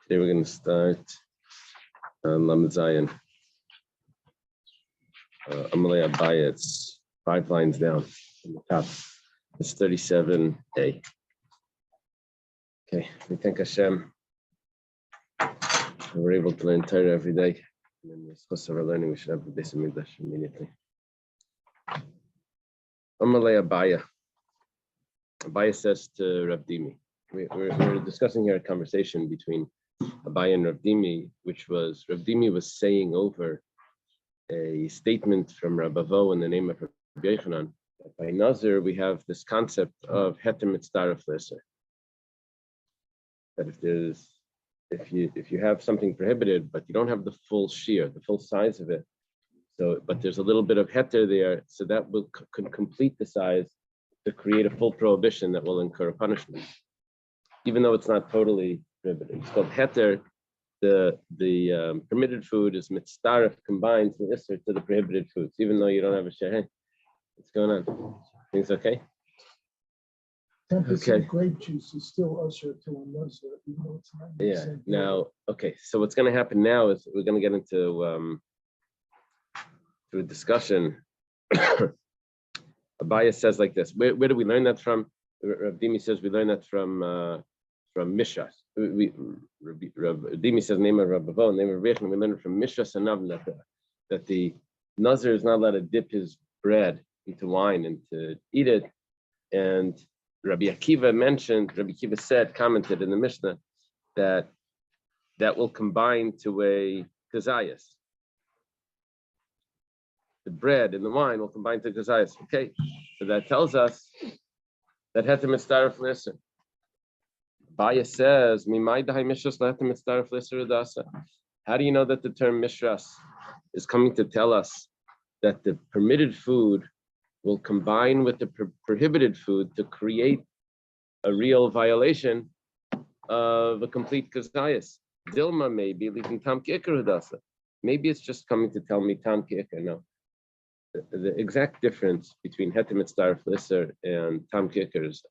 Today we're going to start on Lamed Zayin. Amalei Abaya, it's 5 lines down from the top. It's 37a. Okay, we thank Hashem. We're able to learn Torah every day. And then the source of our learning, we should have the Beis Hamikdash immediately. Amalei Abaya. Abaya says to Rav Dimi. We're discussing here a conversation between Abaya and Rav Dimi, which was Rav Dimi was saying over a statement from Rabbi Avo in the name of Rabbi Yochanan. By Nazir, we have this concept of heter mitzdaref leser. That if you have something prohibited, but you don't have the full shear, the full size of it, but there's a little bit of heter there, so that will complete the size to create a full prohibition that will incur a punishment, even though it's not totally prohibited. It's called heter. The permitted food is mitzdaref, combines the isser to the prohibited foods, even though you don't have a sheh. What's going on? Things okay? 10% grape juice is still usher to a nazir, even though it's not. Yeah. Now, okay. So what's going to happen now is we're going to get into a discussion. Abaya says like this. Where do we learn that from? Rav Dimi says we learn that from Mishras. Rav Dimi says name of Rabbi Avo, name of Rechon. We learn it from Mishras and Navn that the Nazir is not allowed to dip his bread into wine and to eat it. And Rabbi Akiva commented in the Mishnah that will combine to a kazayas. The bread and the wine will combine to kazayas. Okay, so that tells us that heter mitzdaref leser. Abaya says, how do you know that the term mishras is coming to tell us that the permitted food will combine with the prohibited food to create a real violation of a complete kazayas? Dilma maybe leaving tam ki'ikar hudasa. Maybe it's just coming to tell me tam ki'ikar. No. The exact difference between heter mitzdaref leser and tam ki'ikar is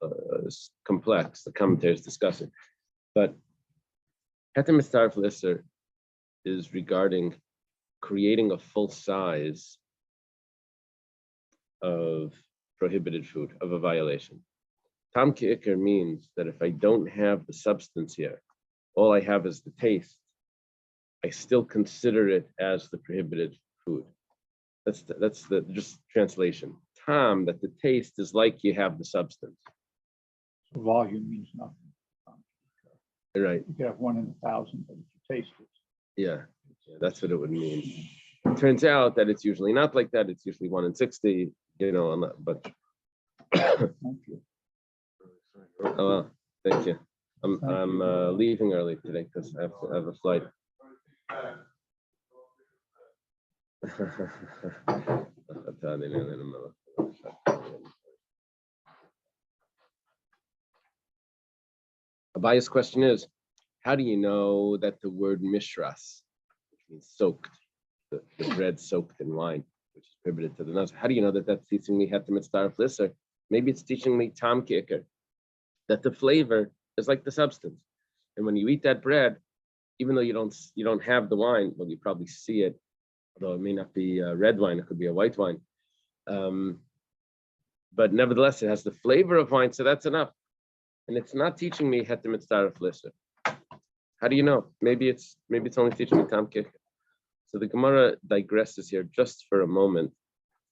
complex. The commentators discuss it, but heter mitzdaref leser is regarding creating a full size of prohibited food, of a violation. Tam ki'ikar means that if I don't have the substance here, all I have is the taste, I still consider it as the prohibited food. That's the just translation. Tam, that the taste is like you have the substance. So volume means nothing. Right. You could have 1 in 1,000, but if you taste it. Yeah, that's what it would mean. It turns out that it's usually not like that. It's usually 1 in 60, but Thank you. oh well, thank you. I'm leaving early today because I have a flight. Abaya's question is, how do you know that the word mishras, which means soaked, the bread soaked in wine, which is prohibited to the nazir, how do you know that that's teaching me heter mitzdaref leser? Maybe it's teaching me tam ki'ikar, that the flavor is like the substance, and when you eat that bread, even though you don't have the wine, well, you probably see it, although it may not be a red wine, it could be a white wine, but nevertheless, it has the flavor of wine, so that's enough. And it's not teaching me heter mitzdaref leser. How do you know? Maybe it's only teaching me tam ki'ikar. So the Gemara digresses here just for a moment,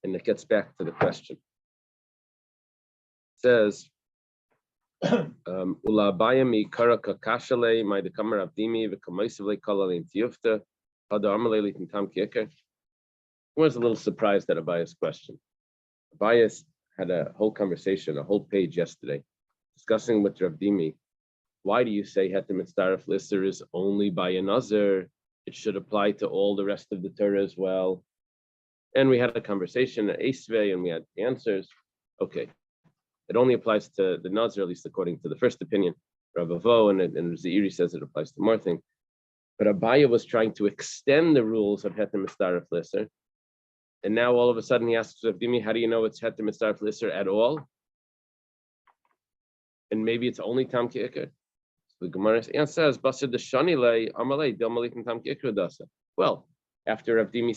and it gets back to the question. It says, Ula mi kara kakashale my the kamar abdimi v'kamoisivle kalalin tiyufta hada amalei tam ki'ikar. I was a little surprised at Abaya's question. Abaya had a whole conversation, a whole page yesterday, discussing with Rav Dimi, why do you say heter mitzdaref leser is only by a nazir? It should apply to all the rest of the Torah as well. And we had a conversation at Esvei, and we had answers. Okay, it only applies to the nazir, at least according to the first opinion. Rav Avo and Zairi says it applies to more things. But Abaya was trying to extend the rules of Heter Mistaref Lisser. And now all of a sudden he asks Rav Dimi, how do you know it's Heter Mistaref Lisser at all? And maybe it's only Tam Ki'ikr. So the Gemara says, Basar the Shani lay Amalei Del Malik Tam Ki'ikr Dasa. Well, after Rav Dimi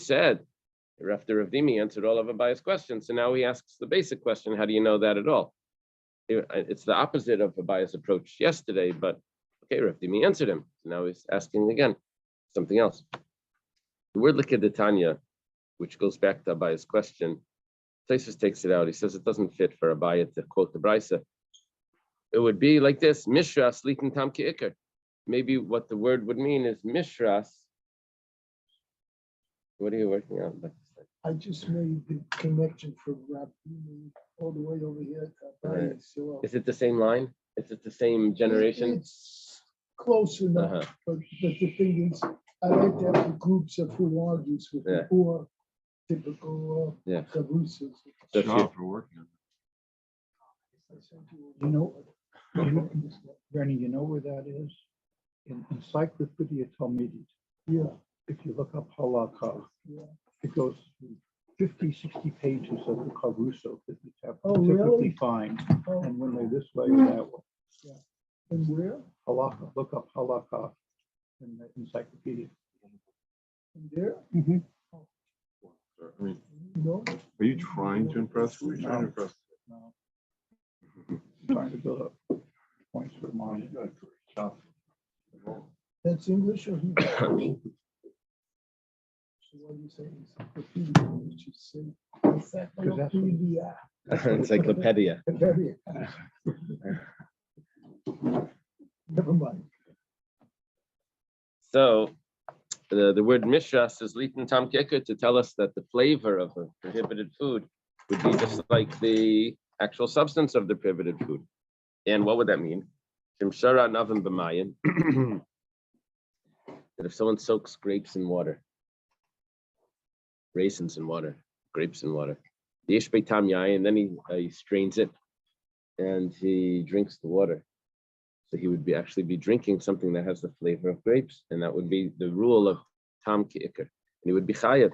answered all of Abaya's questions. So now he asks the basic question, how do you know that at all? It's the opposite of Abaya's approach yesterday, but okay, Rav Dimi answered him. So now he's asking again something else. The word Likiditanya, which goes back to Abaya's question, Taisus takes it out. He says it doesn't fit for Abaya to quote the Brisa. It would be like this: Mishras litin tam ki'ikr. Maybe what the word would mean is Mishras. What are you working on? I just made the connection from Rabbi all the way over here. So, is it the same line? Is it the same generation? It's close enough, but the thing is, I like to have the groups of philologists with the four typical cabooses. So for working on Bernie, you know where that is? In Encyclopedia Talmudit. Yeah. If you look up halakha, it goes through 50, 60 pages of the Caruso that you have typically really? find. Oh. And when they're this way or that way. Yeah. And where? Halakha, look up halakha in the encyclopedia. And there? Mm-hmm. I mean, No. are you trying to impress? Are you trying to impress? No. I'm trying to build up points for mine. That's English or Hebrew? So what do you say? Encyclopedia, which is encyclopedia. Encyclopedia. Never mind. So the word mishras is litin tam ki'ikr to tell us that the flavor of a prohibited food would be just like the actual substance of the prohibited food. And what would that mean? Shimshara navim b'mayim. That if someone soaks grapes in water, raisins in water, grapes in water, yesh beitam yayin, and then he strains it and he drinks the water. So he would actually be drinking something that has the flavor of grapes, and that would be the rule of tam ki'ikr, and he would be chayav.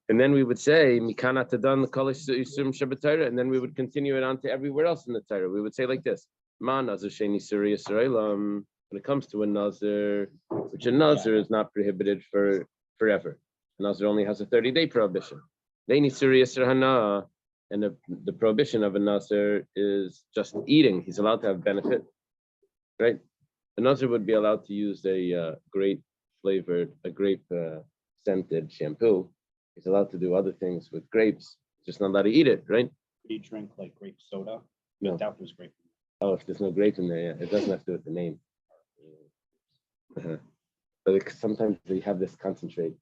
And then we would say mikana tadan kolish yisum shabbatayra, and then we would continue it on to everywhere else in the Torah. We would say like this: Ma nazir sheni suri yisraelam. When it comes to a nazir, which a nazir is not prohibited for forever. A nazir only has a 30-day prohibition. Leini suri yisra hana, and the prohibition of a nazir is just eating. He's allowed to have benefit, right? A nazir would be allowed to use a grape scented shampoo. He's allowed to do other things with grapes, just not allowed to eat it, right? Could you drink like grape soda? No. I doubt there's grape. Oh, if there's no grape in there, it doesn't have to do with the name. But sometimes they have this concentrate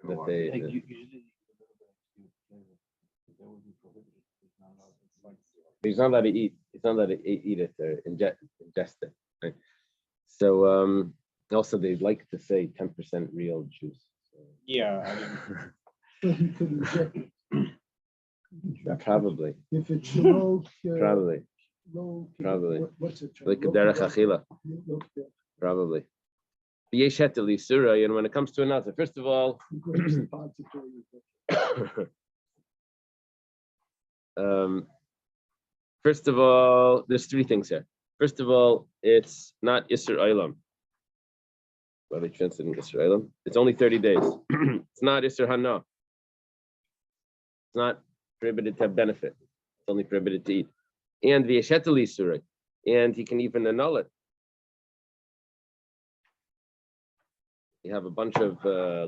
that they. Like usually, He's not allowed to eat. He's not allowed to eat it or ingest it. Right? So also they like to say 10% real juice. So. yeah, I mean, So he could inject it. Probably. If it's low, Probably. Probably. What's it? Like a derech achila. Probably. And when it comes to another, first of all, there's three things here. First of all, it's not Isser Olam. Why are they translating Isser Olam? It's only 30 days. It's not Isser Hana. It's not prohibited to have benefit. It's only prohibited to eat. And the Yeshetel Isur, and he can even annul it. You have a bunch of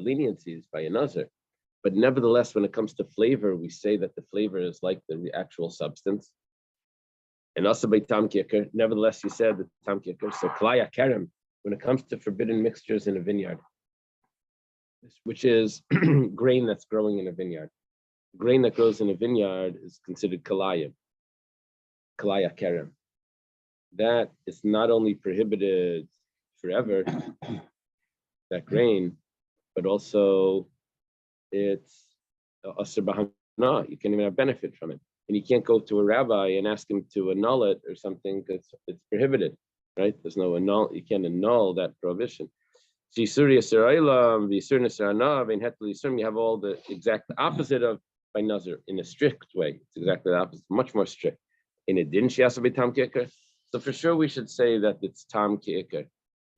leniencies by a nazir, but nevertheless, when it comes to flavor, we say that the flavor is like the actual substance. And also by tam ki'ikr, nevertheless, you said that tam ki'ikr. So klaya kerem, when it comes to forbidden mixtures in a vineyard, which is grain that's growing in a vineyard. Grain that grows in a vineyard is considered kalaya kerem. That is not only prohibited forever, that grain, but also it's asr b'hana. You can't even have benefit from it, and you can't go to a rabbi and ask him to annul it or something because it's prohibited, right? There's no annul. You can't annul that prohibition. You have all the exact opposite of by Nazir in a strict way. It's exactly the opposite, much more strict. In a din, she has to be tam kicker. So for sure, we should say that it's tam kicker,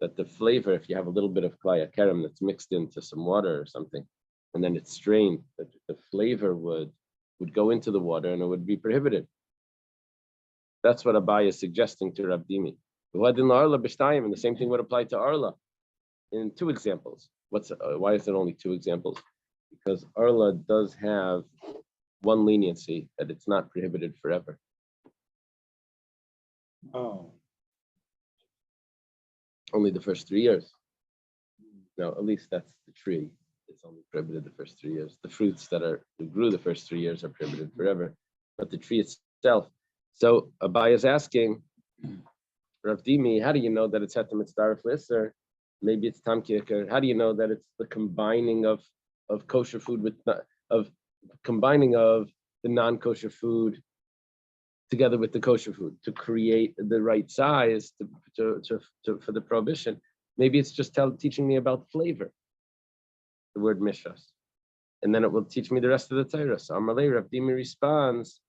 that the flavor, if you have a little bit of klaya kerem that's mixed into some water or something, and then it's strained, that the flavor would go into the water and it would be prohibited. That's what Abai is suggesting to Rav Dimi. And the same thing would apply to Arla in two examples. Why is it only two examples? Because Arla does have one leniency that it's not prohibited forever. Oh, Only the first 3 years. No, at least that's the tree. It's only prohibited the first 3 years. The fruits that grew the first 3 years are prohibited forever, but the tree itself. So Abai is asking, Rav Dimi, how do you know that it's heter mitzdaref lister? Maybe it's tam kicker. How do you know that it's the combining of kosher food with the non-kosher food together with the kosher food to create the right size for the prohibition? Maybe it's just teaching me about flavor, the word mishras, and then it will teach me the rest of the Torah. So Amalei Rav Dimi responds.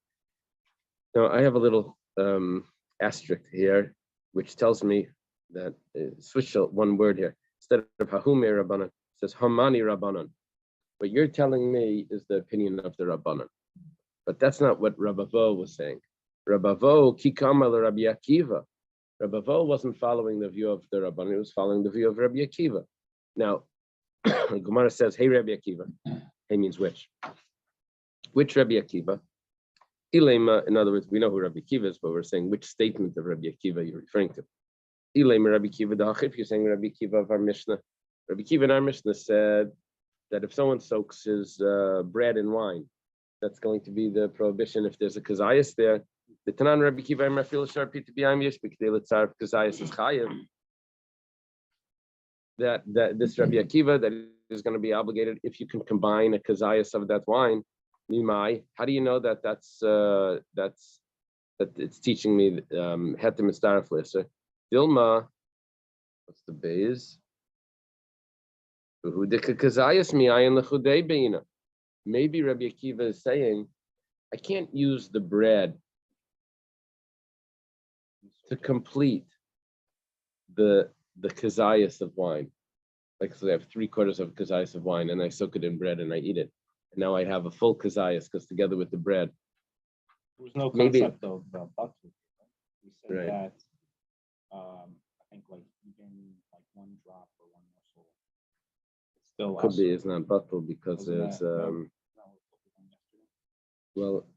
Now I have a little asterisk here, which tells me that switch one word here. Instead of Hahume Rabbanan, it says Hamani Rabbanan. What you're telling me is the opinion of the Rabbanan. But that's not what Rabavo was saying. Rabavo, Kikamal Rabbi Akiva. Rabavo wasn't following the view of the Rabbanan, he was following the view of Rabbi Akiva. Now, Gemara says, hey Rabbi Akiva. Hey means which? Which Rabbi Akiva? Ilema, in other words, we know who Rabbi Akiva is, but we're saying which statement of Rabbi Akiva you're referring to. Ilema Rabbi Akiva da'achif, you're saying Rabbi Akiva of our Mishnah. Rabbi Akiva in our Mishnah said that if someone soaks his bread in wine, that's going to be the prohibition. If there's a kazayas there, the Tanan Rabbi Akiva Mafil Sharpi to be Amish because kazayas is chayiv. That this Rabbi Akiva that is going to be obligated if you can combine a kazayas of that wine. Mimai, how do you know that that it's teaching me heter mitzdaref lister? Dilma, what's the base? Maybe Rabbi Akiva is saying, I can't use the bread to complete the kazayas of wine. Like, so I have 3/4 of kazayas of wine and I soak it in bread and I eat it. And now I have a full kazayas because together with the bread. there was no Maybe- concept of batu. We said Right. that, I think like even like one drop or one morsel. It's still Could be also- it's not bottle because Wasn't there's that- no, we focused on yesterday. well,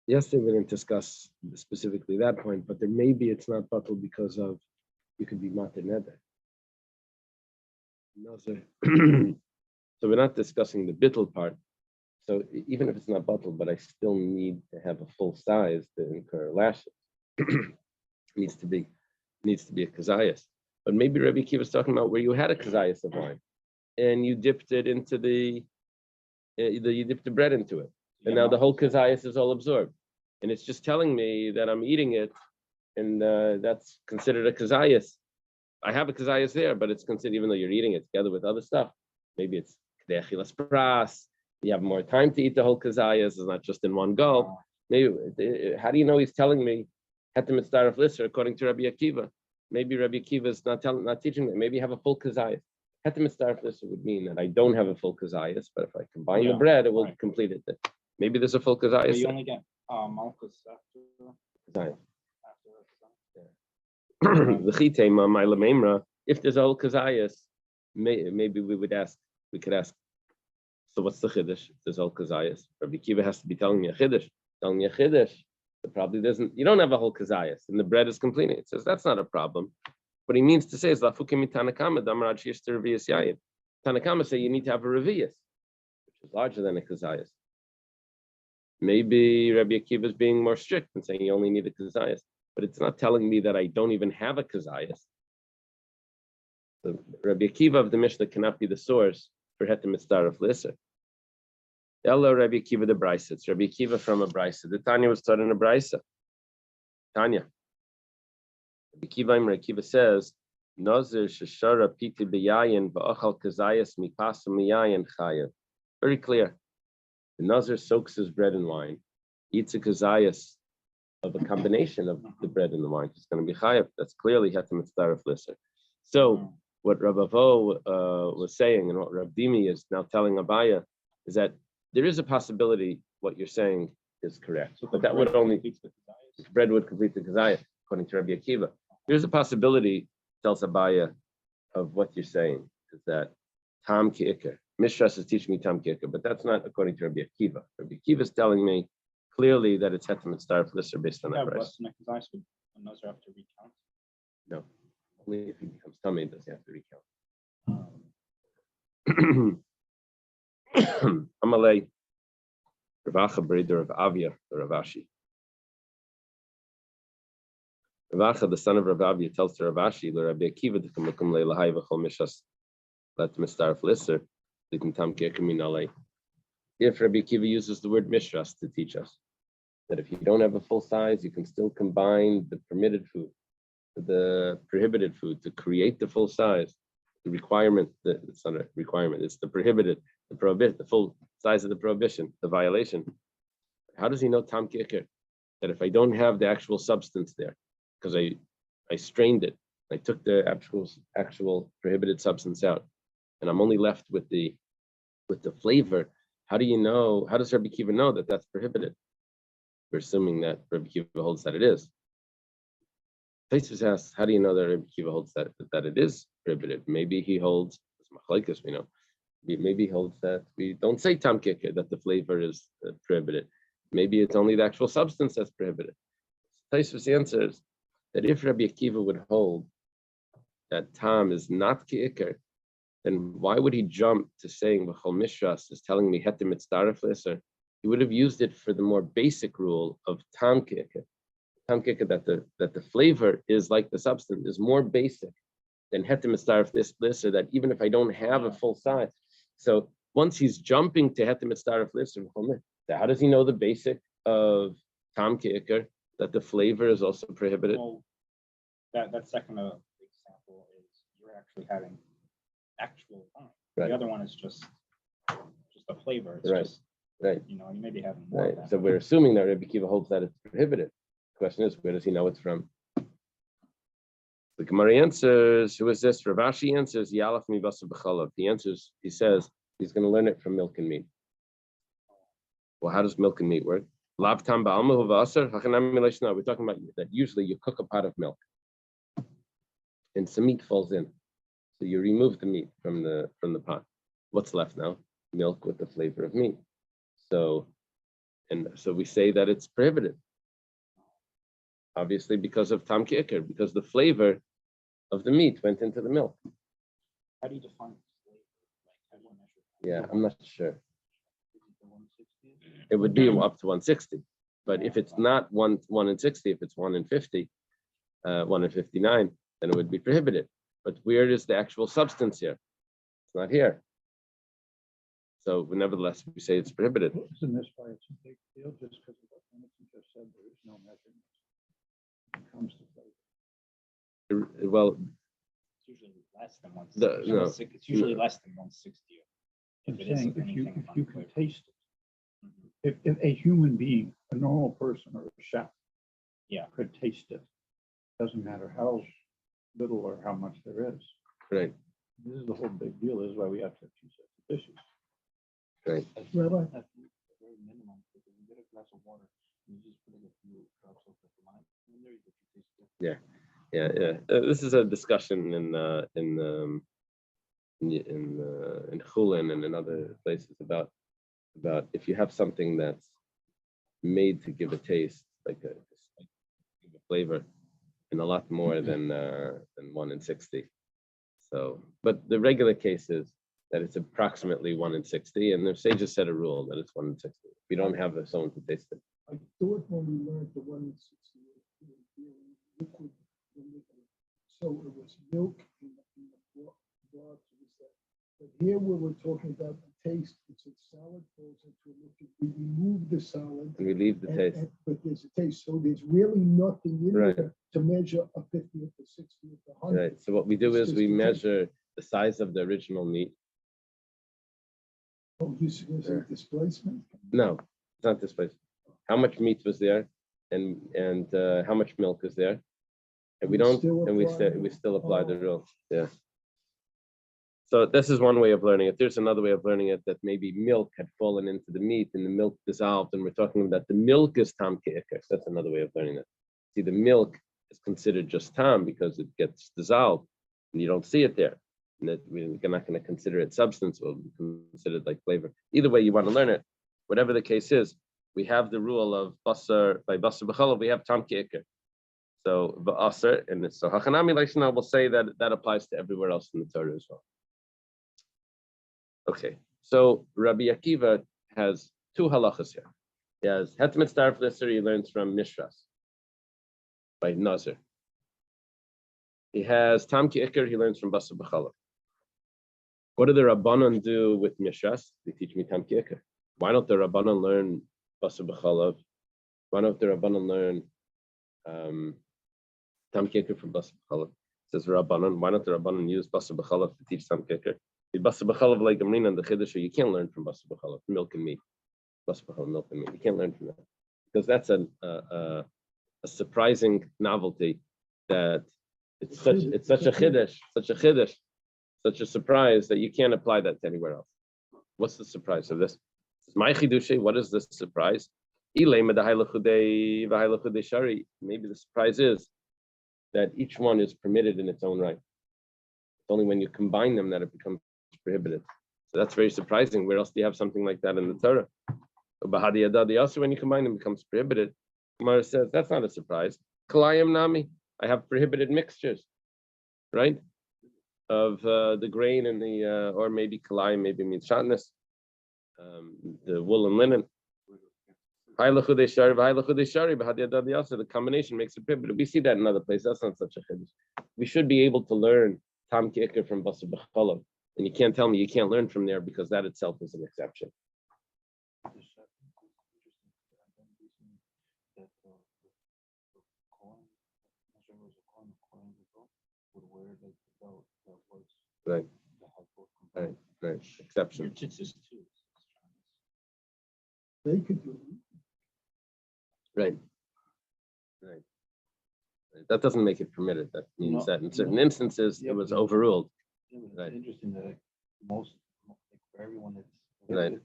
yesterday we didn't discuss specifically that point, but there maybe it's not bottle because of you could be mater neder. No, sir. So we're not discussing the bittul part. So even if it's not bottle, but I still need to have a full size to incur lashes. needs to be a kazayas. But maybe Rabbi Akiva was talking about where you had a kazayas of wine and you dipped it into you dipped the bread into it. And now the whole kazayas is all absorbed. And it's just telling me that I'm eating it and that's considered a kazayas. I have a kazayas there, but it's considered, even though you're eating it together with other stuff, maybe it's k'dechilas pras. You have more time to eat the whole kazayas. It's not just in one go. Maybe, how do you know he's telling me heter mitzdaref lister according to Rabbi Akiva? Maybe Rabbi Akiva is not teaching me. Maybe you have a full kazayas. Heter mitzdaref lister would mean that I don't have a full kazayas, but if I combine the bread, it will complete it. Maybe there's a full But kazayas. you only get malchus after. The chitema ma'ila memra. If there's a whole kazayas, maybe we could ask. So what's the chiddush? If there's a whole kazayas, Rabbi Akiva has to be telling me a chiddush. Telling me a chiddush. It probably doesn't. You don't have a whole kazayas, and the bread is completing. It says that's not a problem. What he means to say is lafukim tanakama damarad shishter reviyas yayin. Tanakama say you need to have a reviyas, which is larger than a kazayas. Maybe Rabbi Akiva is being more strict and saying you only need a kazayas. But it's not telling me that I don't even have a kazayas. The Rabbi Akiva of the Mishnah cannot be the source for heter mitzdaref lister. Hello, Rabbi Akiva the Brisa. It's Rabbi Akiva from a Brisa. The Tanya was taught in a Brisa. Tanya. Rabbi Akiva says, Nazir sheshara piti beyayin va'achal kazayas mipasa miyayin chayev. Very clear. The Nazir soaks his bread in wine, eats a kazayas of a combination of the bread and the wine. He's going to be chayev. That's clearly heter mitzdaref lisser. So what Rav Avo was saying, and what Rav Dimi is now telling Abaya, is that there is a possibility what you're saying is correct, but that would only bread would complete the kazayah, according to Rabbi Akiva. There's a possibility, tells Abaya, of what you're saying, is that tam ki'ikr. Mishras is teaching me tam ki'ikr, but that's not according to Rabbi Akiva. Rabbi Akiva is telling me clearly that it's heter mitzdaref lisser based on that price. Nazir have to recount? No, only if he becomes tummy does he have to recount. Amalei, Ravacha breeder of Avia, the Ravashi. Ravacha, the son of Rav Avia, tells to Ravashi, "Le Rabbi Akiva to come leilahai v'chol mishas let mistaref lisser litin tam ke'ekeminalei." If Rabbi Akiva uses the word mishras to teach us that if you don't have a full size, you can still combine the permitted food with the prohibited food to create the full size. The requirement, it's not a requirement, it's the prohibited, the full size of the prohibition, the violation. How does he know tam ki'ikr? That if I don't have the actual substance there, because I strained it, I took the actual prohibited substance out, and I'm only left with the flavor. How do you know? How does Rabbi Akiva know that that's prohibited? We're assuming that Rabbi Akiva holds that it is. Tosfos asks, how do you know that Rabbi Akiva holds that it is prohibited? Maybe he holds, it's machlokes, we know. Maybe he holds that we don't say tam ki'ikr, that the flavor is prohibited. Maybe it's only the actual substance that's prohibited. Tosfos answers that if Rabbi Akiva would hold that tam is not ki'ikr, then why would he jump to saying v'chol mishras is telling me heter mitzdaref lisser? He would have used it for the more basic rule of tam ki'ikr. Tam ki'ikr, that the flavor is like the substance, is more basic than heter mitzdaref lisser, that even if I don't have a full size. So once he's jumping to heter mitzdaref lisser, how does he know the basic of tam ki'ikr, that the flavor is also prohibited? Well, that second example is you're actually having actual time. Right. The other one is just a flavor. It's Right. just, Right. you know, you may be having more Right. of that. So we're assuming that Rabbi Akiva holds that it's prohibited. The question is, where does he know it's from? The Gemara answers, who is this? Ravashi answers, Yalaf mi basa b'chalav. He answers, he says, he's going to learn it from milk and meat. Well, how does milk and meat work? Lav tam ba'alma hu v'asar. We're talking about that usually you cook a pot of milk and some meat falls in. So you remove the meat from the pot. What's left now? Milk with the flavor of meat. So we say that it's prohibited. Obviously, because of tam ki'ikr, because the flavor of the meat went into the milk. How do you define flavor? Like, how do you measure that? Yeah, I'm not sure. It would be up to 160, but if it's not 1 in 60, if it's 1 in 50, 1 in 59, then it would be prohibited. But where is the actual substance here? It's not here. So nevertheless, we say it's prohibited. Isn't this why it's a big deal? Just because of what Hamilton just said, there is no measurement when it comes to flavor. Well, It's usually less than 160. no, It's usually less than 160. I'm If it is saying if you anything can unflavored. taste it, Mhm. if a human being, a normal person or a chef, Yeah. could taste it, doesn't matter how little or how much there is. right, This is the whole big deal. This is why we have to have 2 sets of dishes. right. Rabbi, At the very minimum, if you get a glass of water, you just put a few drops of the lime in there, you get your taste good. Yeah. This is a discussion in Chulin and in other places about if you have something that's made to give a taste, like a flavor, and a lot more than 1 in 60. So, but the regular case is that it's approximately 1 in 60, and the sages set a rule that it's 1 in 60. If you don't have someone to taste it. I thought when we learned the 1 in 60, liquid, so it was milk in the broth, was that But here where we're talking about the taste, it's a salad falls into a liquid. We remove the salad. And we leave the taste. But there's a taste, so there's really nothing in Right. there to measure a 50th, a 60th, a 100th. Right. So what we do It's is just we the taste. measure the size of the original meat. Oh, this is a displacement? No, it's not this place. How much meat was there, and how much milk is there, and we don't, still and we apply still the- we still apply the oh. rule. Yeah. So this is one way of learning it. There's another way of learning it that maybe milk had fallen into the meat and the milk dissolved, and we're talking about the milk is tam ke'ikar. That's another way of learning it. See, the milk is considered just tam because it gets dissolved, and you don't see it there. And that we're not going to consider it substance, or consider it like flavor. Either way you want to learn it, whatever the case is, we have the rule of basar by basar b'chalav. We have tam ke'ikar. So v'asar, and so hachanami leishna will say that that applies to everywhere else in the Torah as well. Okay, so Rabbi Akiva has two halachas here. He has Het Mitzdarf Lisser, he learns from Mishras by Nazir. He has Tam Ki'ikar, he learns from Basar B'chalav. What do the Rabbanon do with Mishras? They teach me Tam Ki'ikar. Why don't the Rabbanon learn Basar B'chalav? Why don't the Rabbanon learn Tam Ki'ikar from Basar B'chalav? Says Rabbanon, why don't the Rabbanon use Basar B'chalav to teach Tam Ki'ikar? Basar B'chalav like Amrina and the Chiddush, you can't learn from Basar B'chalav, milk and meat. Basar B'chalav, milk and meat. You can't learn from that because that's a surprising novelty that it's such a chiddush, such a surprise that you can't apply that to anywhere else. What's the surprise of this? My chidushi. What is the surprise? Maybe the surprise is that each one is permitted in its own right. It's only when you combine them that it becomes prohibited. So that's very surprising. Where else do you have something like that in the Torah? Also, when you combine them, it becomes prohibited. Gemara says that's not a surprise. Kalayim nami, I have prohibited mixtures, right? Of the grain and the, or maybe kalayim, maybe means shatnez, the wool and linen. The combination makes it prohibited. We see that in other places. That's not such a chiddush. We should be able to learn tam ki'ikar from basar b'chalav, and you can't tell me you can't learn from there because that itself is an exception. Right. Right. Exception. They could do it. Right. That doesn't make it permitted. That means that in certain instances it was overruled. Right. Interesting that most, for everyone that's. Right.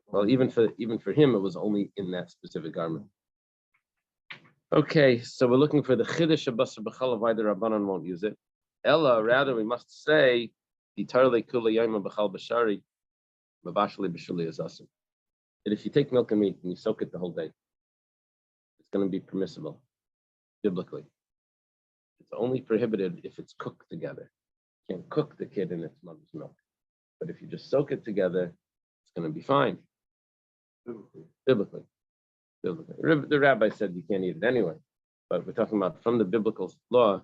Well, even for him, it was only in that specific garment. Okay, so we're looking for the chiddush of basar b'chalav, why the Rabbanon won't use it. Ella, rather, we must say, that if you take milk and meat and you soak it the whole day, it's going to be permissible, biblically. It's only prohibited if it's cooked together. You can't cook the kid in its mother's milk. But if you just soak it together, it's going to be fine. Biblically. The rabbi said you can't eat it anyway, but we're talking about from the biblical law.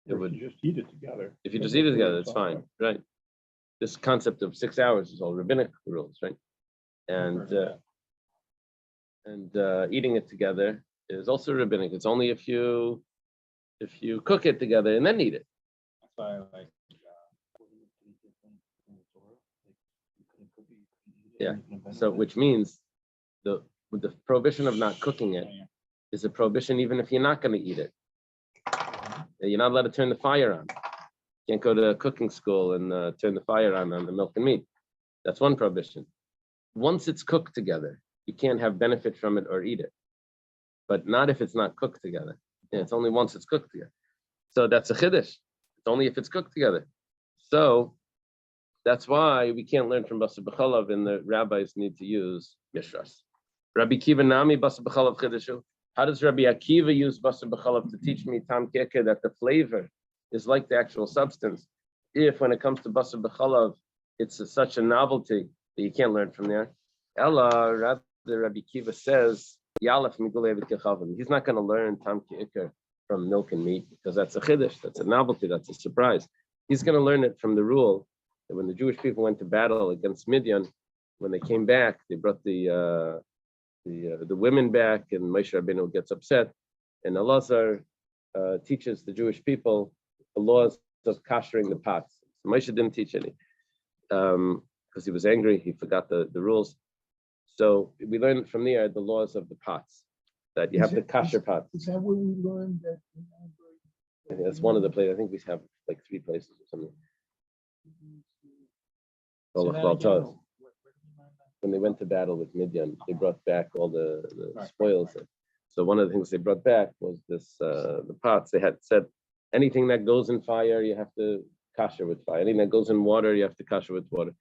It would just eat it together. If you just eat it together, it's fine, right? This concept of 6 hours is all rabbinic rules, right? And eating it together is also rabbinic. It's only if you cook it together and then eat it. That's why I like. Yeah. So which means the prohibition of not cooking it is a prohibition even if you're not going to eat it. You're not allowed to turn the fire on. You can't go to cooking school and turn the fire on the milk and meat. That's one prohibition. Once it's cooked together, you can't have benefit from it or eat it. But not if it's not cooked together. Yeah, it's only once it's cooked together. So that's a chiddush. It's only if it's cooked together. So that's why we can't learn from basar b'chalav, and the rabbis need to use mishras. Rabbi Akiva nami basar b'chalav chidushu. How does Rabbi Akiva use basar b'chalav to teach me tam ke'ikar that the flavor is like the actual substance? If when it comes to basar b'chalav, it's such a novelty that you can't learn from there. Ella, rather, Rabbi Akiva says, Yalef migulev kechavim. He's not going to learn tam ke'ikar from milk and meat because that's a chiddush, that's a novelty, that's a surprise. He's going to learn it from the rule that when the Jewish people went to battle against Midian, when they came back, they brought the women back, and Moshe Rabbeinu gets upset, and Elazar teaches the Jewish people the laws of kashering the pots. So Moshe didn't teach any because he was angry. He forgot the rules. So we learned from there the laws of the pots, that you have the kasher pots. Is that where we learned that? That's one of the places. I think we have like 3 places or something. When they went to battle with Midian, they brought back all the spoils. So one of the things they brought back was this the pots. They had said anything that goes in fire, you have to kasher with fire. Anything that goes in water, you have to kasher with water.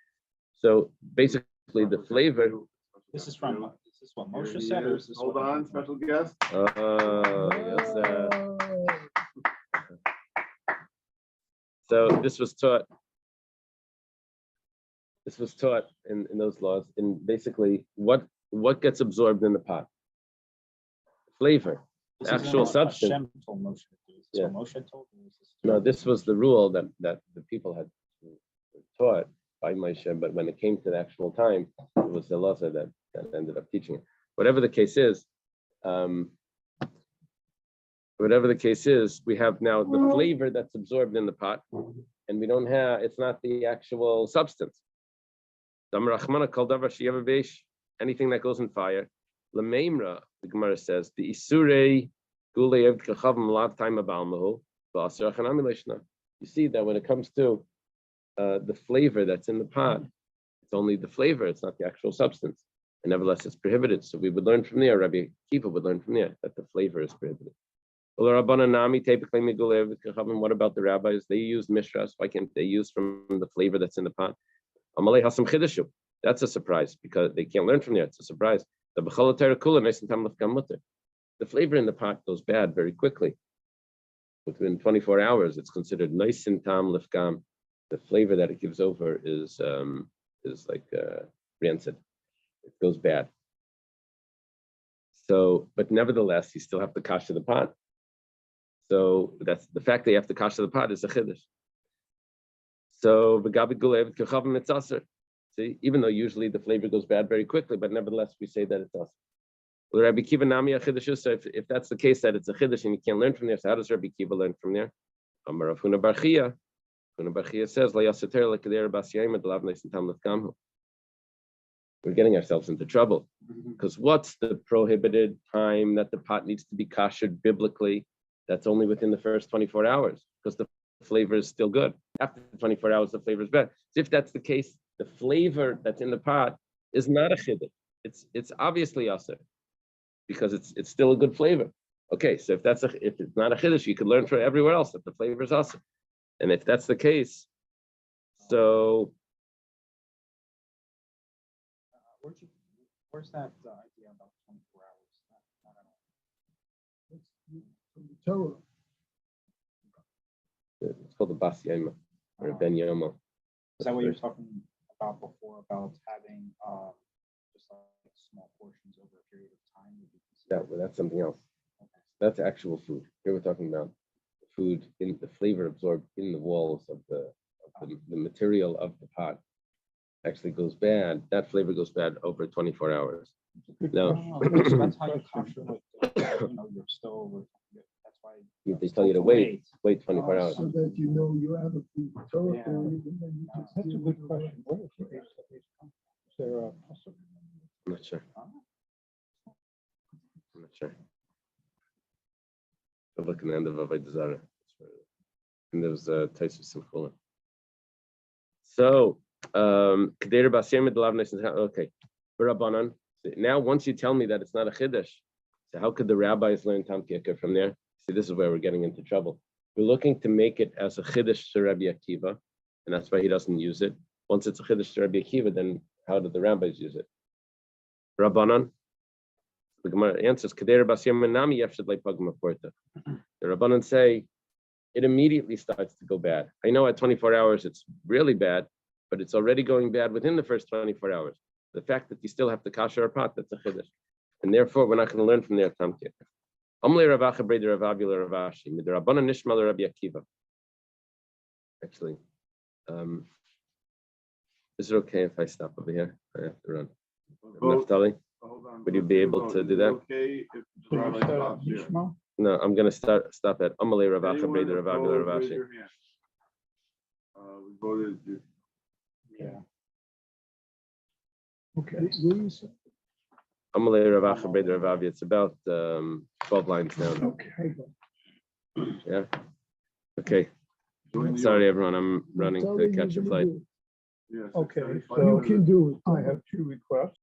So basically, the flavor. This is what Moshe said, or is this Hold on, special guest. Yes. So this was taught. This was taught in those laws. In basically, what gets absorbed in the pot? Flavor, actual substance. Hashem told Moshe to do this. Yeah. So Moshe told him No, this was the rule that the people had taught by Moshe, but when it came to the actual time, it was the Elazar that ended up teaching it. Whatever the case is, we have now the flavor that's absorbed in the pot, and we don't have. It's not the actual substance. Anything that goes in fire. L'meimra, the Gemara says, the isurei gulei kachavim lav time abalmahu. You see that when it comes to the flavor that's in the pot, it's only the flavor, it's not the actual substance. And nevertheless, it's prohibited. So we would learn from there, Rabbi Kiva would learn from there, that the flavor is prohibited. What about the rabbis? They use mishras. Why can't they use from the flavor that's in the pot? That's a surprise, because they can't learn from there. It's a surprise. The flavor in the pot goes bad very quickly. Within 24 hours, it's considered nice and tam lifgam. The flavor that it gives over is like rancid. It goes bad. So, but nevertheless, you still have to kasher the pot. So that's the fact that you have to kasher the pot is a chiddush. So v'gabi gulev k'chavim it's aser. See, even though usually the flavor goes bad very quickly, but nevertheless we say that it's aser. Well, Rabbi Kiva nami a chiddush. So if that's the case that it's a chiddush and you can't learn from there, so how does Rabbi Kiva learn from there? Amar Rav Huna bar Chia. Huna bar Chia says la yasater lekeder bas yaim adlav neis tam lefkamhu. We're getting ourselves into trouble, because what's the prohibited time that the pot needs to be kashered biblically? That's only within the first 24 hours, because the flavor is still good. After 24 hours, the flavor is bad. So if that's the case, the flavor that's in the pot is not a chiddush. It's obviously aser, because it's still a good flavor. Okay, so if it's not a chiddush, you could learn from everywhere else that the flavor is aser. And if that's the case, so where's that idea about 24 hours? From the Torah. it's called the Bas Yoma or Ben Yoma. Is that what you were talking about before, about having just like small portions over a period of time? That's something else. That's actual food. Here we're talking about food in the flavor absorbed in the walls of the material of the pot actually goes bad. That flavor goes bad over 24 hours. No. So that's how you capture your stove. That's why They tell you to wait 24 hours. So that you know you have a food Torah Yeah. food, and then you just That's a deal good with question. What if it is there a possible? I'm not sure. I'm looking at the end of Avodah Zarah. And there was a taste of Simchula. So, okay. Rabbanan. Now, once you tell me that it's not a chiddush, so how could the rabbis learn Tam Kikar from there? See, this is where we're getting into trouble. We're looking to make it as a chiddush to Rabbi Akiva, and that's why he doesn't use it. Once it's a chiddush to Rabbi Akiva, then how do the rabbis use it? Rabbanan. The Gemara answers, the Rabbanan say it immediately starts to go bad. I know at 24 hours it's really bad, but it's already going bad within the first 24 hours. The fact that you still have to kasher a pot, that's a chiddush. And therefore, we're not going to learn from there. Tam Kikar. Actually, Is it okay if I stop over here? I have to run. Vote. Naftali? Hold on. Would you Let's be do a able vote. to Is do it that? Okay, if the So you rabbi start at stops here. Yishmael? No, I'm gonna stop at Amalei Ravacha Anyone Breder Ravavila opposed, raise Ravashi. your hand. We voted, Yeah. Okay, where is it? Amalei Ravacha Breder Ravavi. It's about 12 lines down. Okay. Yeah. Okay. join the Sorry, order. everyone. I'm running to catch a flight. Yes, Okay, it's so- You can do it. I have two requests.